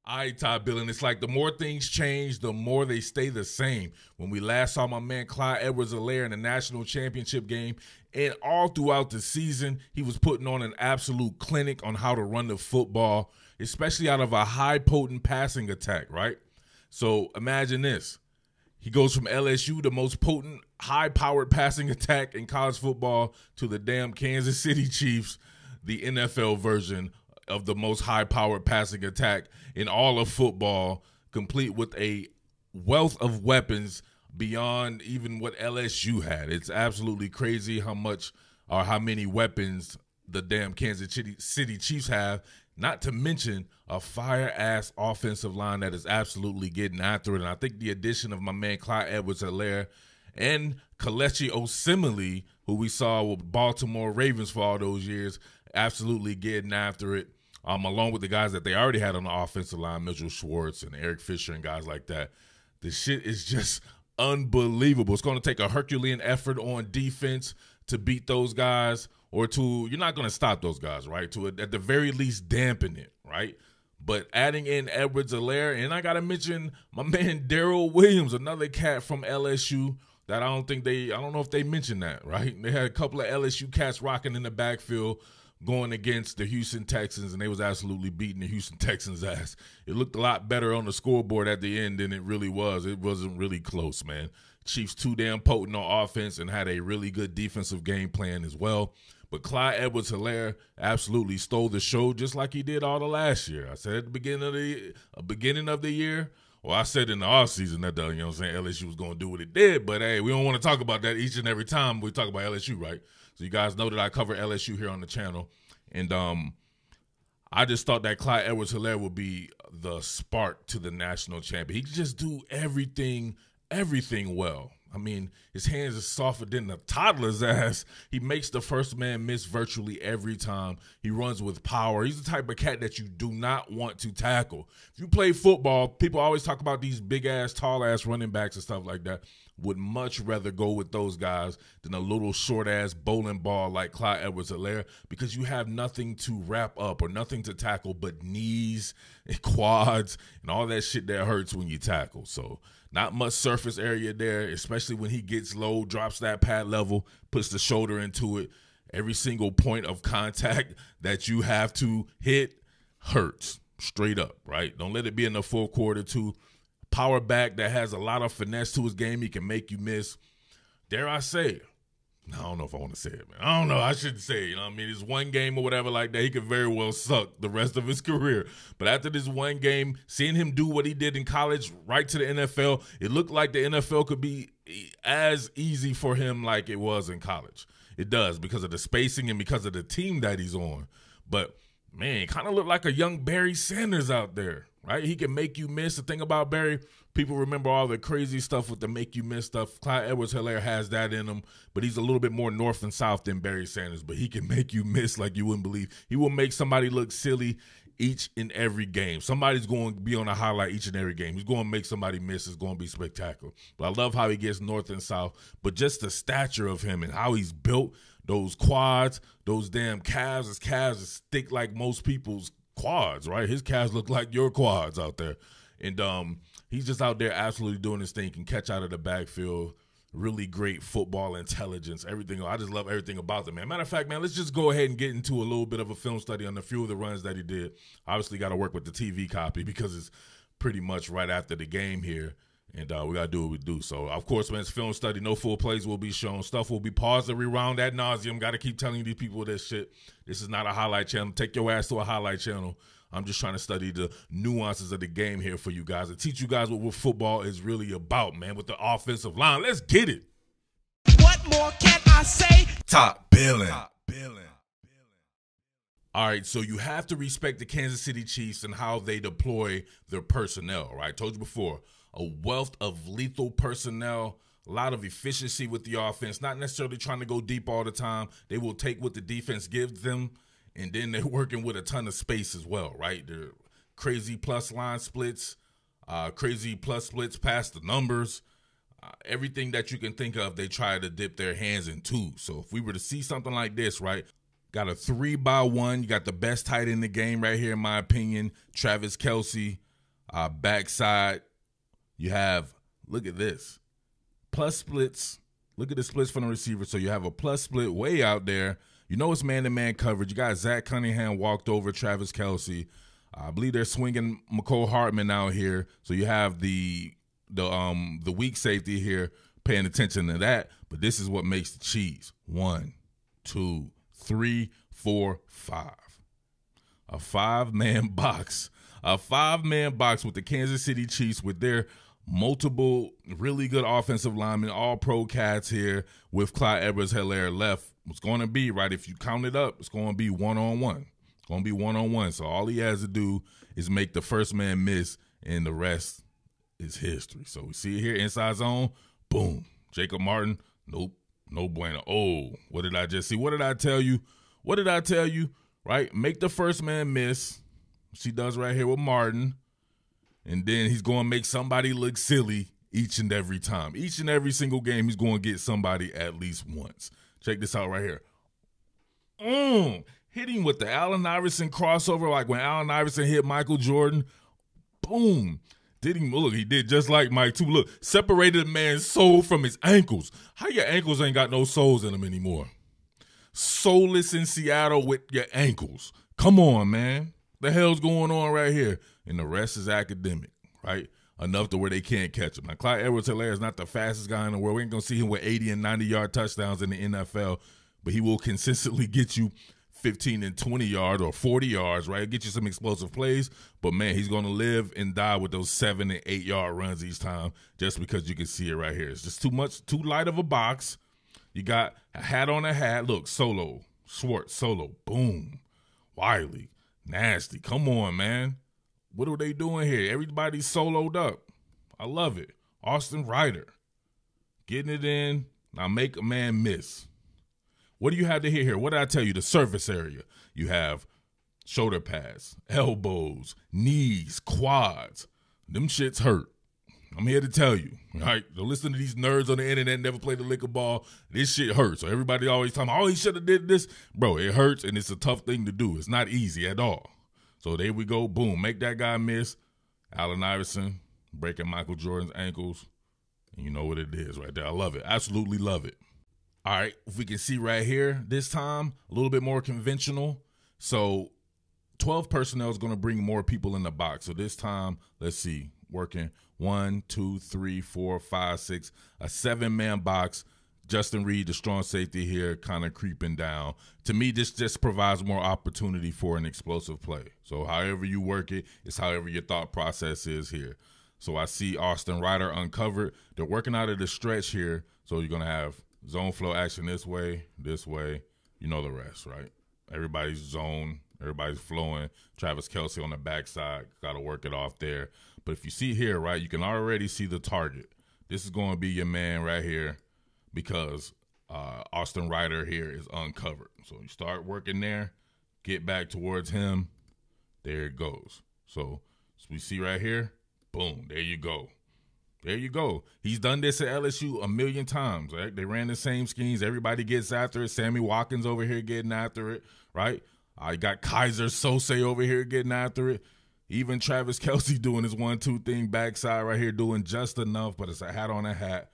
All right, Todd Billin, it's like the more things change, the more they stay the same. When we last saw my man Clyde Edwards-Helaire in the national championship game, and all throughout the season, he was putting on an absolute clinic on how to run the football, especially out of a high-potent passing attack, right? So imagine this. He goes from LSU, the most potent, high-powered passing attack in college football, to the damn Kansas City Chiefs, the NFL version of the most high-powered passing attack in all of football, complete with a wealth of weapons beyond even what LSU had. It's absolutely crazy how much or how many weapons the damn Kansas City Chiefs have, not to mention a fire-ass offensive line that is absolutely getting after it. And I think the addition of my man Clyde Edwards-Helaire and Kelechi Osemele, who we saw with Baltimore Ravens for all those years, absolutely getting after it, along with the guys that they already had on the offensive line, Mitchell Schwartz and Eric Fisher and guys like that. The shit is just unbelievable. It's going to take a Herculean effort on defense to beat those guys, or you're not going to stop those guys, right? To at the very least dampen it, right? But adding in Edwards-Helaire, and I got to mention my man Darrell Williams, another cat from LSU that I don't know if they mentioned that, right? They had a couple of LSU cats rocking in the backfield going against the Houston Texans, and they was absolutely beating the Houston Texans' ass. It looked a lot better on the scoreboard at the end than it really was. It wasn't really close, man. Chiefs too damn potent on offense and had a really good defensive game plan as well. But Clyde Edwards-Helaire absolutely stole the show just like he did all the last year. I said at the beginning of the year, well, I said in the offseason that LSU was going to do what it did, but hey, we don't want to talk about that each and every time we talk about LSU, right? So you guys know that I cover LSU here on the channel, and I just thought that Clyde Edwards-Helaire would be the spark to the national champion. He could just do everything well. I mean, his hands are softer than a toddler's ass. He makes the first man miss virtually every time. He runs with power. He's the type of cat that you do not want to tackle. If you play football, people always talk about these big-ass, tall-ass running backs and stuff like that. Would much rather go with those guys than a little short-ass bowling ball like Clyde Edwards-Helaire, because you have nothing to wrap up or nothing to tackle but knees and quads and all that shit that hurts when you tackle. So not much surface area there, especially when he gets low, drops that pad level, puts the shoulder into it. Every single point of contact that you have to hit hurts straight up, right? Don't let it be in the fourth quarter too. Power back that has a lot of finesse to his game. He can make you miss. Dare I say, I don't know if I want to say it, man. I don't know. I shouldn't say it. You know what I mean? It's one game or whatever like that. He could very well suck the rest of his career. But after this one game, seeing him do what he did in college right to the NFL, it looked like the NFL could be as easy for him like it was in college. It does, because of the spacing and because of the team that he's on. But, man, kind of looked like a young Barry Sanders out there, right? He can make you miss. The thing about Barry, people remember all the crazy stuff with the make you miss stuff. Clyde Edwards-Helaire has that in him, but he's a little bit more north and south than Barry Sanders. But he can make you miss like you wouldn't believe. He will make somebody look silly each and every game. Somebody's going to be on a highlight each and every game. He's going to make somebody miss. It's going to be spectacular. But I love how he gets north and south. But just the stature of him and how he's built, those quads, those damn calves. His calves is thick like most people's quads, right? His calves look like your quads out there. And he's just out there absolutely doing his thing. Can catch out of the backfield. Really great football intelligence, everything. I just love everything about them, man. Matter of fact, man, let's just go ahead and get into a little bit of a film study on a few of the runs that he did. Obviously got to work with the TV copy because it's pretty much right after the game here, and we got to do what we do. So, of course, man, it's film study. No full plays will be shown. Stuff will be paused and rewound ad nauseum. Got to keep telling these people this shit. This is not a highlight channel. Take your ass to a highlight channel. I'm just trying to study the nuances of the game here for you guys and teach you guys what football is really about, man, with the offensive line. Let's get it. What more can I say? Top Billin. All right, so you have to respect the Kansas City Chiefs and how they deploy their personnel, right? I told you before, a wealth of lethal personnel, a lot of efficiency with the offense, not necessarily trying to go deep all the time. They will take what the defense gives them, and then they're working with a ton of space as well, right? They're crazy plus line splits, crazy plus splits past the numbers. Everything that you can think of, they try to dip their hands into. So if we were to see something like this, right, got a 3-by-1. You got the best tight end in the game right here, in my opinion, Travis Kelce. Backside, you have, look at this, plus splits. Look at the splits from the receiver. So you have a plus split way out there. You know it's man-to-man coverage. You got Zach Cunningham walked over Travis Kelce. I believe they're swinging McCole Hartman out here. So you have the weak safety here paying attention to that. But this is what makes the cheese. 1, 2, 3, 4, 5. A 5-man box. A 5-man box with the Kansas City Chiefs with their multiple really good offensive linemen, all pro cats here with Clyde Edwards-Helaire left. It's going to be, right, if you count it up, it's going to be one-on-one. It's going to be one-on-one. So all he has to do is make the first man miss, and the rest is history. So we see it here, inside zone, boom. Jacob Martin, nope, no bueno. Oh, what did I just see? What did I tell you? What did I tell you? Right, make the first man miss. She does right here with Martin. And then he's going to make somebody look silly each and every time. Each and every single game, he's going to get somebody at least once. Check this out right here. Hit him with the Allen Iverson crossover, like when Allen Iverson hit Michael Jordan. Boom. Did him, look, he did just like Mike too. Look, separated the man's soul from his ankles. How your ankles ain't got no soles in them anymore? Soulless in Seattle with your ankles. Come on, man. The hell's going on right here? And the rest is academic, right? Enough to where they can't catch him. Now, Clyde Edwards-Helaire is not the fastest guy in the world. We ain't going to see him with 80 and 90-yard touchdowns in the NFL, but he will consistently get you 15 and 20 yards or 40 yards, right? Get you some explosive plays, but, man, he's going to live and die with those 7 and 8-yard runs each time just because you can see it right here. It's just too much, too light of a box. You got a hat on a hat. Look, solo, Schwartz, solo, boom, Wiley. Nasty. Come on, man. What are they doing here? Everybody's soloed up. I love it. Austin Ryder getting it in. Now make a man miss. What do you have to hit here? What did I tell you? The surface area. You have shoulder pads, elbows, knees, quads. Them shits hurt. I'm here to tell you, right? Don't listen to these nerds on the internet, never played the liquor ball. This shit hurts. So everybody always talking, oh, he should have did this. Bro, it hurts, and it's a tough thing to do. It's not easy at all. So there we go. Boom. Make that guy miss. Allen Iverson breaking Michael Jordan's ankles. And you know what it is right there. I love it. Absolutely love it. All right. If we can see right here, this time, a little bit more conventional. So 12 personnel is going to bring more people in the box. So this time, let's see, working 1, 2, 3, 4, 5, 6, a 7-man box. Justin Reed, the strong safety here, kind of creeping down. To me, this just provides more opportunity for an explosive play. So however you work it, it's however your thought process is here. So I see Austin Ryder uncovered. They're working out of the stretch here. So you're going to have zone flow action this way. You know the rest, right? Everybody's zone. Everybody's flowing. Travis Kelce on the backside. Got to work it off there. But if you see here, right, you can already see the target. This is going to be your man right here because Austin Ryder here is uncovered. So you start working there, get back towards him. There it goes. So we see right here, boom, there you go. There you go. He's done this at LSU a million times, right? They ran the same schemes. Everybody gets after it. Sammy Watkins over here getting after it, right? I got Kaiser Sose over here getting after it. Even Travis Kelce doing his 1-2 thing backside right here, doing just enough, but it's a hat on a hat.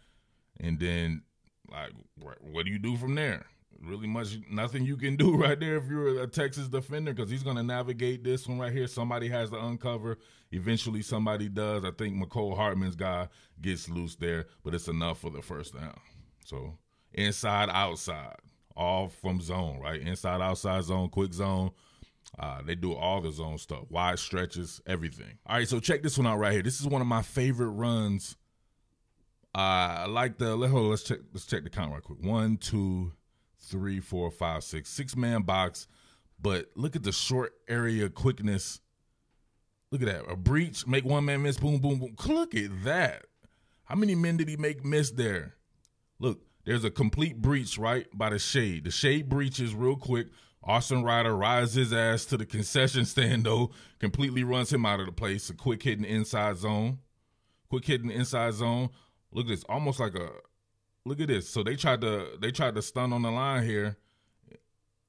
And then, like, what do you do from there? Really much nothing you can do right there if you're a Texas defender because he's going to navigate this one right here. Somebody has to uncover. Eventually somebody does. I think McCole Hartman's guy gets loose there, but it's enough for the first down. So inside, outside, all from zone, right? Inside, outside zone, quick zone. They do all the zone stuff, wide stretches, everything. All right, so check this one out right here. This is one of my favorite runs. I like the let's check the count right quick. 1, 2, 3, 4, 5, 6. 6-man box, but look at the short area quickness. Look at that. A breach, make one man miss, boom, boom, boom. Look at that. How many men did he make miss there? Look, there's a complete breach right by the shade. The shade breaches real quick. Austin Ryder rides his ass to the concession stand, though, completely runs him out of the place. A quick hit in the inside zone. Quick hit in the inside zone. Look at this, almost like a – look at this. So they tried to stun on the line here.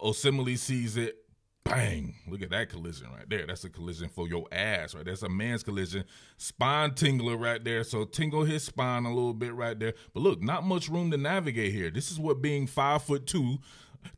Osemele sees it, Bang. Look at that collision right there. That's a collision for your ass, right? That's a man's collision. Spine tingler right there. So tingle his spine a little bit right there. But look, not much room to navigate here. This is what being 5'2",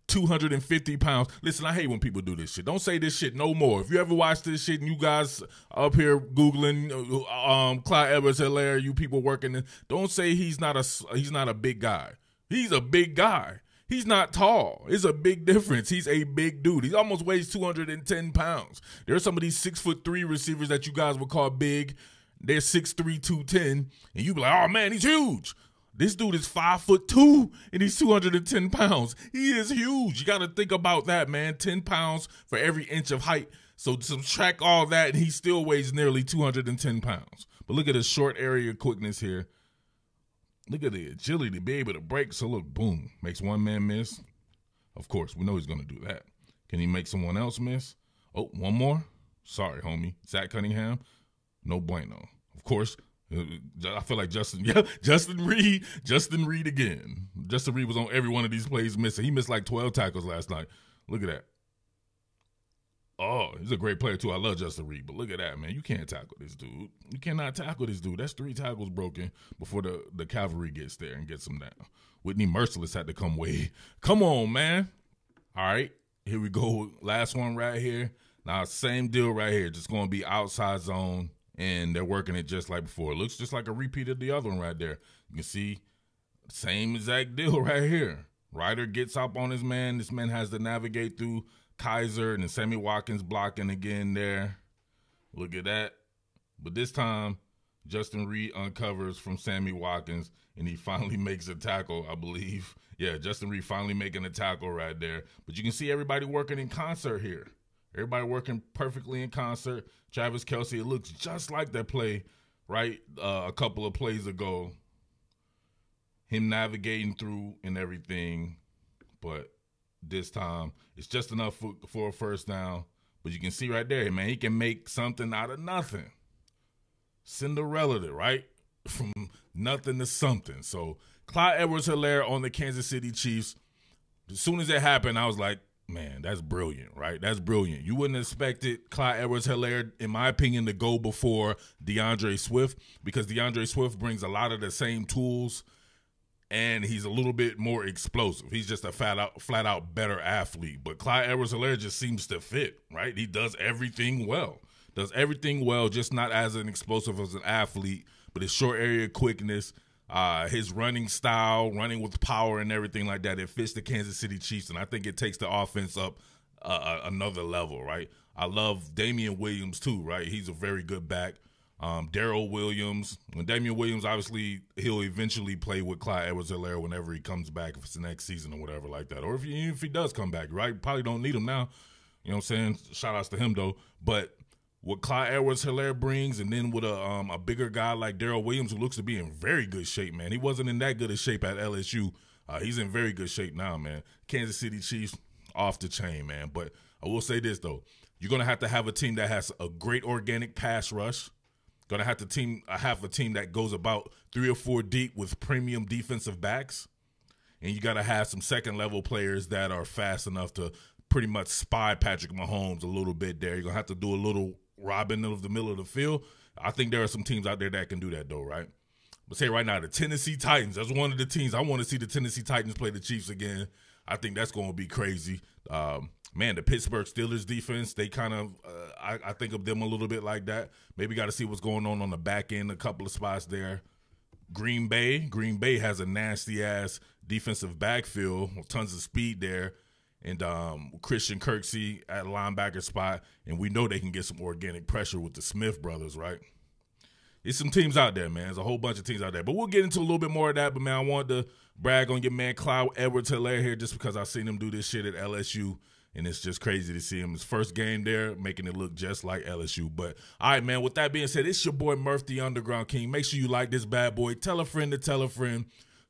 250 pounds. Listen, I hate when people do this shit. Don't say this shit no more. If you ever watch this shit and you guys up here Googling Clyde Edwards-Helaire, you people working, don't say he's not a big guy. He's a big guy. He's not tall. It's a big difference. He's a big dude. He almost weighs 210 pounds. There are some of these 6'3" receivers that you guys would call big. They're 6'3", 210, and you be like, oh man, he's huge. This dude is 5'2" and he's 210 pounds. He is huge. You got to think about that, man. 10 pounds for every inch of height. So subtract all that, and he still weighs nearly 210 pounds. But look at his short area quickness here. Look at the agility to be able to break. So look, boom, makes one man miss. Of course, we know he's going to do that. Can he make someone else miss? Oh, one more? Sorry, homie. Zach Cunningham? No bueno. Of course, I feel like Justin Reed again. Justin Reed was on every one of these plays missing. He missed like 12 tackles last night. Look at that. Oh, he's a great player, too. I love Justin Reed, but look at that, man. You can't tackle this dude. You cannot tackle this dude. That's 3 tackles broken before the cavalry gets there and gets him down. Whitney Merciless had to come way. Come on, man. All right, here we go. Last one right here. Now, same deal right here. Just going to be outside zone, and they're working it just like before. It looks just like a repeat of the other one right there. You can see same exact deal right here. Ryder gets up on his man. This man has to navigate through Kaiser and then Sammy Watkins blocking again there. Look at that. But this time, Justin Reed uncovers from Sammy Watkins, and he finally makes a tackle, I believe. Yeah, Justin Reed finally making a tackle right there. But you can see everybody working in concert here. Everybody working perfectly in concert. Travis Kelce, it looks just like that play, right, a couple of plays ago. Him navigating through and everything. But this time, it's just enough for a first down. But you can see right there, man, he can make something out of nothing. Cinderella, right? From nothing to something. So Clyde Edwards-Helaire on the Kansas City Chiefs. As soon as it happened, I was like, man, that's brilliant, right? That's brilliant. You wouldn't expect it, Clyde Edwards-Helaire, in my opinion, to go before DeAndre Swift, because DeAndre Swift brings a lot of the same tools, and he's a little bit more explosive. He's just a flat out better athlete. But Clyde Edwards-Helaire just seems to fit, right? He does everything well. Just not as an explosive as an athlete, but his short area quickness, his running style, running with power and everything like that, it fits the Kansas City Chiefs, and I think it takes the offense up another level, right? I love Damian Williams too, right? He's a very good back. Darrell Williams. And Damian Williams, obviously, he'll eventually play with Clyde Edwards-Helaire whenever he comes back, if it's the next season or whatever like that. Or if he does come back, right? Probably don't need him now. You know what I'm saying? Shout outs to him, though. But what Clyde Edwards-Helaire brings, and then with a bigger guy like Darrell Williams, who looks to be in very good shape, man. He wasn't in that good a shape at LSU. He's in very good shape now, man. Kansas City Chiefs, off the chain, man. But I will say this, though. You're going to have a team that has a great organic pass rush. Going to have a team that goes about 3 or 4 deep with premium defensive backs. And you got to have some second-level players that are fast enough to pretty much spy Patrick Mahomes a little bit there. You're going to have to do a little robbing of the middle of the field. I think there are some teams out there that can do that, though, right? But say right now, the Tennessee Titans, that's one of the teams. I want to see the Tennessee Titans play the Chiefs again. I think that's going to be crazy. Man, the Pittsburgh Steelers defense, they kind of, I think of them a little bit like that. Maybe got to see what's going on the back end, a couple of spots there. Green Bay has a nasty-ass defensive backfield with tons of speed there. And Christian Kirksey at linebacker spot. And we know they can get some organic pressure with the Smith brothers, right? There's some teams out there, man. There's a whole bunch of teams out there. But we'll get into a little bit more of that. But, man, I wanted to brag on your man Clyde Edwards-Helaire here just because I've seen him do this shit at LSU. And it's just crazy to see him. His first game there, making it look just like LSU. But, all right, man, with that being said, it's your boy Murph, the Underground King. Make sure you like this bad boy. Tell a friend to tell a friend.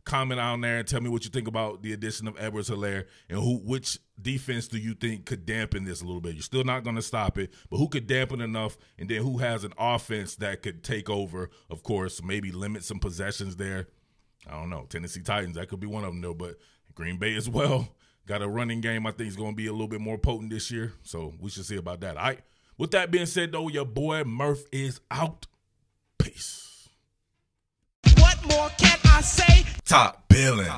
Comment on there and tell me what you think about the addition of Edwards-Helaire and which defense do you think could dampen this a little bit. You're still not going to stop it, but who could dampen enough, and then who has an offense that could take over, of course, maybe limit some possessions there. I don't know. Tennessee Titans, that could be one of them, though, but Green Bay as well. Got a running game I think is going to be a little bit more potent this year. So we should see about that. All right. With that being said, though, your boy Murph is out. Peace. What more can I say? Top Billin.